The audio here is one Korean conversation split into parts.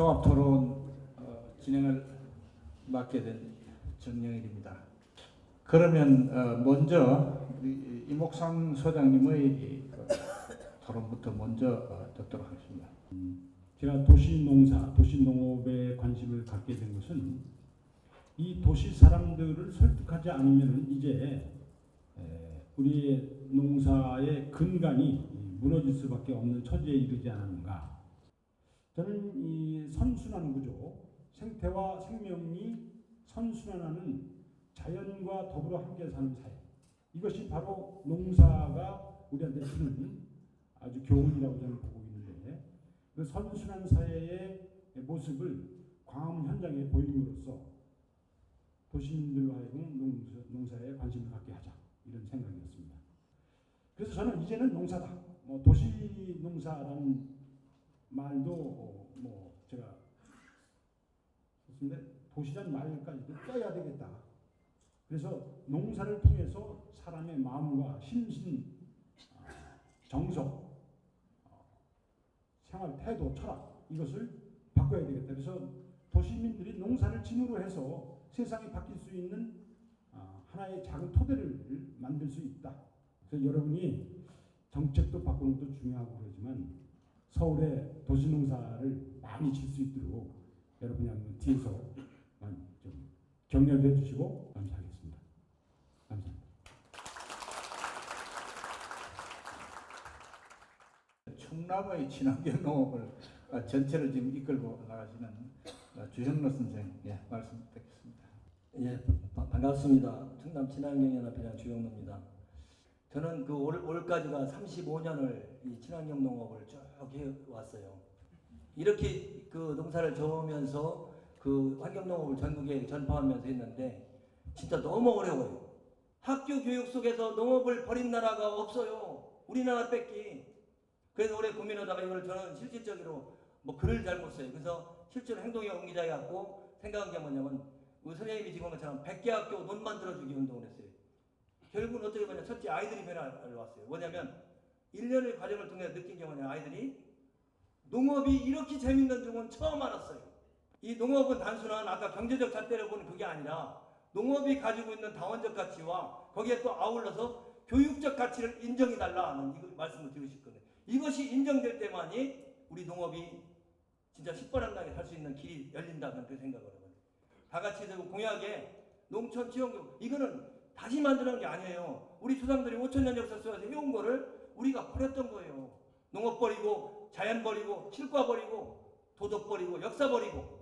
종합 토론 진행을 맡게 된 정영일입니다. 그러면 먼저 우리 이목상 소장님의 토론부터 먼저 듣도록 하겠습니다. 제가 도시농사, 도시농업에 관심을 갖게 된 것은 이 도시 사람들을 설득하지 않으면 이제 우리의 농사의 근간이 무너질 수밖에 없는 처지에 이르지 않았는가. 저는 이 선순환 구조, 생태와 생명이 선순환하는 자연과 더불어 함께 사는 사회, 이것이 바로 농사가 우리한테 주는 아주 교훈이라고 저는 보고 있는데, 그 선순환 사회의 모습을 광화문 현장에 보임으로써 도시민들로 하여금 농사에 관심을 갖게 하자, 이런 생각이었습니다. 그래서 저는 이제는 농사다, 도시 농사라는 말도 제가 썼는데 도시란 말까지도 떼야 되겠다. 그래서 농사를 통해서 사람의 마음과 심신, 정서, 생활 태도, 철학, 이것을 바꿔야 되겠다. 그래서 도시민들이 농사를 진으로 해서 세상이 바뀔 수 있는 하나의 작은 토대를 만들 수 있다. 그래서 여러분이 정책도 바꾸는 것도 중요하고 그러지만 서울에 도시농사를 많이 질 수 있도록 여러분이 한번 뒤에서 좀 격려도 해주시고 감사하겠습니다. 감사합니다. 충남의 친환경 농업을 전체를 지금 이끌고 나가시는 주현로 선생, 말씀 듣겠습니다. 예, 반갑습니다. 충남 친환경연합회장 주영로입니다. 저는 그 올까지가 35년을 이 친환경 농업을 쭉 해왔어요. 이렇게 그 농사를 져오면서 그 환경 농업을 전국에 전파하면서 했는데 진짜 너무 어려워요. 학교 교육 속에서 농업을 버린 나라가 없어요. 우리나라 뺏기. 그래서 올해 고민하다가 이걸 저는 실질적으로 글을 잘못 써요. 그래서 실제로 행동에 옮기자 해갖고 생각한 게 뭐냐면 우리 선생님이 지금 것처럼 100개 학교 논 만들어주기 운동을 했어요. 결국은 어떻게 보면 첫째 아이들이 변화를 왔어요. 뭐냐면 1년의 과정을 통해 느낀 게 뭐냐, 아이들이 농업이 이렇게 재밌는 줄은 처음 알았어요. 이 농업은 단순한 아까 경제적 잣대를 보는 그게 아니라 농업이 가지고 있는 다원적 가치와 거기에 또 아울러서 교육적 가치를 인정해달라 하는 이 말씀을 드리고 싶거든요. 이것이 인정될 때만이 우리 농업이 진짜 시뻘겋게 살 수 있는 길이 열린다는 그 생각을 하거든요. 다 같이 들고 공약에 농촌 지원교육, 이거는 다시 만드는 게 아니에요. 우리 조상들이 5,000년 역사 속에서 해온 거를 우리가 버렸던 거예요. 농업 버리고 자연 버리고 실과 버리고 도덕 버리고 역사 버리고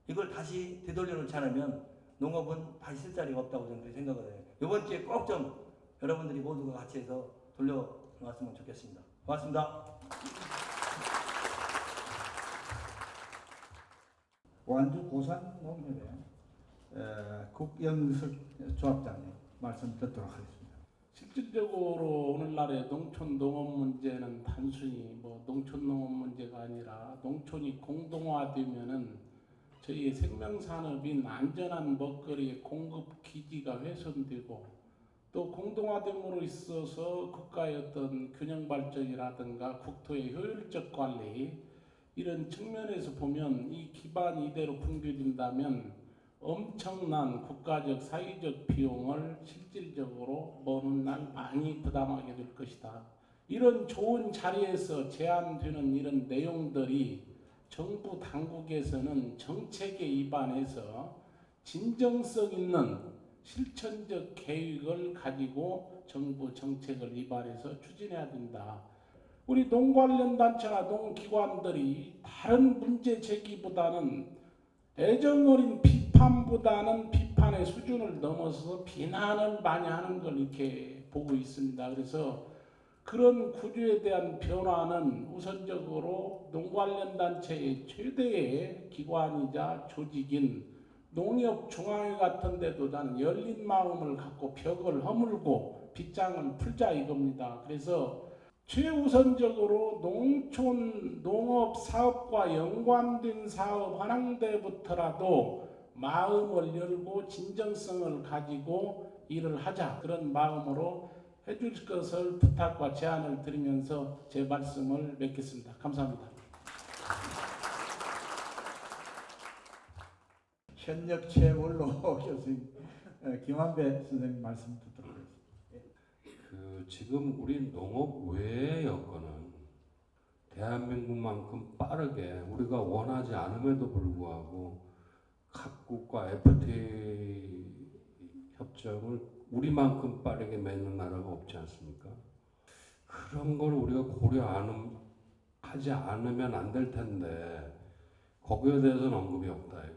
이걸 다시 되돌려 놓지 않으면 농업은 다시 쓸 자리가 없다고 저는 그렇게 생각을 해요. 이번 기회에 꼭 좀 여러분들이 모두가 같이 해서 돌려놨으면 좋겠습니다. 고맙습니다. 완주 고산 농협회 국영석 조합장님 말씀 듣도록 하겠습니다. 실질적으로 오늘날의 농촌 농업 문제는 단순히 농촌 농업 문제가 아니라 농촌이 공동화되면은 저희의 생명산업인 안전한 먹거리의 공급 기지가 훼손되고 또 공동화됨으로 있어서 국가의 어떤 균형 발전이라든가 국토의 효율적 관리 이런 측면에서 보면 이 기반이 이대로 붕괴된다면 엄청난 국가적 사회적 비용을 실질적으로 먼 훗날 많이 부담하게 될 것이다. 이런 좋은 자리에서 제안되는 이런 내용들이 정부 당국에서는 정책에 입안해서 진정성 있는 실천적 계획을 가지고 정부 정책을 입안해서 추진해야 된다. 우리 농 관련 단체나 농기관들이 다른 문제 제기보다는 애정 어린 비판보다는 비판의 수준을 넘어서 비난을 많이 하는 걸 이렇게 보고 있습니다. 그래서 그런 구조에 대한 변화는 우선적으로 농 관련 단체의 최대의 기관이자 조직인 농협중앙회 같은 데도 나는 열린 마음을 갖고 벽을 허물고 빗장을 풀자 이겁니다. 그래서 최우선적으로 농촌 농업 사업과 연관된 사업 하는 데부터라도 마음을 열고 진정성을 가지고 일을 하자, 그런 마음으로 해줄 것을 부탁과 제안을 드리면서 제 말씀을 맺겠습니다. 감사합니다. 현역 최물로 교수님 김한배 선생님 말씀 듣도록 하겠습니다. 지금 우리 농업 외의 여건은 대한민국만큼 빠르게 우리가 원하지 않음에도 불구하고 각국과 FTA 협정을 우리만큼 빠르게 맺는 나라가 없지 않습니까? 그런 걸 우리가 하지 않으면 안 될 텐데 거기에 대해서는 언급이 없다 이거예요.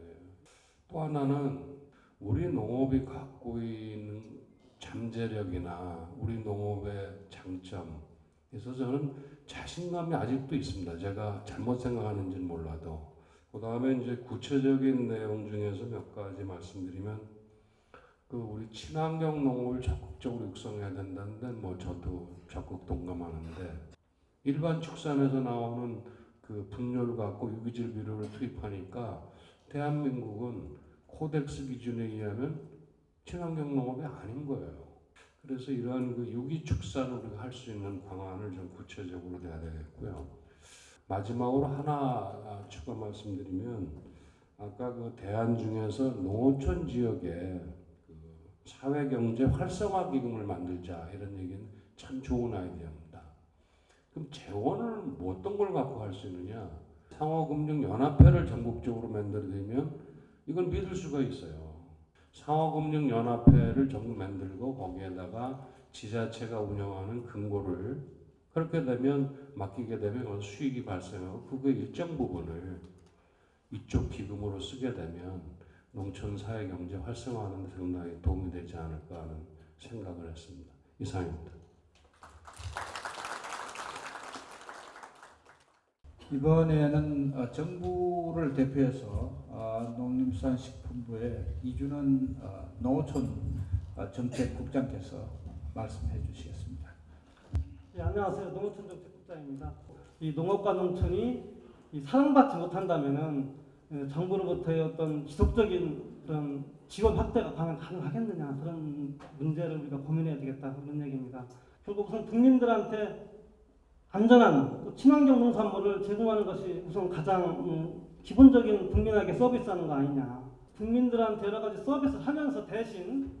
또 하나는 우리 농업이 갖고 있는 잠재력이나 우리 농업의 장점에서 저는 자신감이 아직도 있습니다. 제가 잘못 생각하는지는 몰라도. 그 다음에 이제 구체적인 내용 중에서 몇 가지 말씀드리면 우리 친환경 농업을 적극적으로 육성해야 된다는데 뭐 저도 적극 동감하는데 일반 축산에서 나오는 분뇨를 갖고 유기질 비료를 투입하니까 대한민국은 코덱스 기준에 의하면 친환경 농업이 아닌 거예요. 그래서 이러한 유기 축산을 우리가 할 수 있는 방안을 좀 구체적으로 내야 되겠고요. 마지막으로 하나 추가 말씀드리면 아까 대안 중에서 농어촌 지역에 사회경제 활성화 기금을 만들자 이런 얘기는 참 좋은 아이디어입니다. 그럼 재원을 어떤 걸 갖고 할 수 있느냐? 상호금융연합회를 전국적으로 만들어내면 이건 믿을 수가 있어요. 상호금융연합회를 전국 만들고 거기에다가 지자체가 운영하는 금고를 그렇게 되면 맡기게 되면 수익이 발생하고 그게 일정 부분을 이쪽 기금으로 쓰게 되면 농촌 사회 경제 활성화하는 데 상당히 도움이 되지 않을까 하는 생각을 했습니다. 이상입니다. 이번에는 정부를 대표해서 농림수산식품부의 이준원 농어촌 정책국장께서 말씀해 주시겠습니다. 네, 안녕하세요. 농어촌 정책국장입니다. 이 농업과 농촌이 사랑받지 못한다면은 정부로부터의 어떤 지속적인 그런 지원 확대가 가능하겠느냐 그런 문제를 우리가 고민해야 되겠다 그런 얘기입니다. 결국 우선 국민들한테 안전한 또 친환경 농산물을 제공하는 것이 우선 가장 기본적인 국민에게 서비스하는 거 아니냐. 국민들한테 여러 가지 서비스를 하면서 대신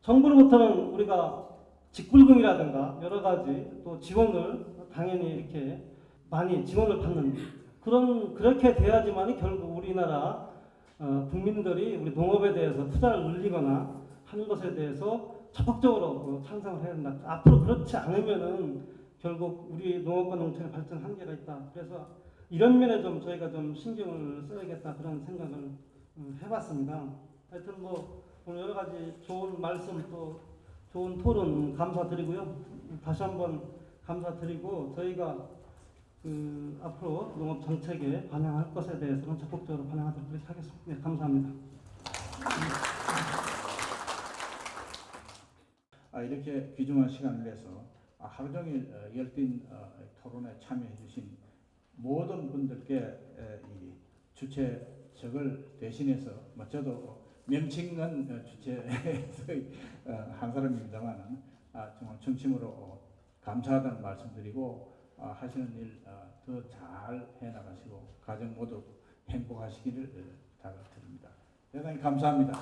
정부로부터는 우리가 직불금이라든가 여러 가지 또 지원을 당연히 이렇게 많이 지원을 받는 그렇게 돼야지만이 결국 우리나라 국민들이 우리 농업에 대해서 투자를 늘리거나 하는 것에 대해서 적극적으로 찬성을 해야 된다. 앞으로 그렇지 않으면은 결국 우리 농업과 농촌의 발전 한계가 있다. 그래서 이런 면에 좀 저희가 좀 신경을 써야겠다 그런 생각을 해봤습니다. 하여튼 뭐 오늘 여러 가지 좋은 말씀 또 좋은 토론 감사드리고요. 다시 한번 감사드리고 저희가 앞으로 농업 정책에 반영할 것에 대해서는 적극적으로 반영하도록 하겠습니다. 네, 감사합니다. 이렇게 귀중한 시간을 내서 하루 종일 열띤 토론에 참여해 주신 모든 분들께 이 주최석을 대신해서 저도 명칭은 주최의 한 사람입니다만 정말 진심으로 감사하다는 말씀드리고 하시는 일 더 잘 해나가시고 가정 모두 행복하시기를 부탁드립니다. 대단히 감사합니다.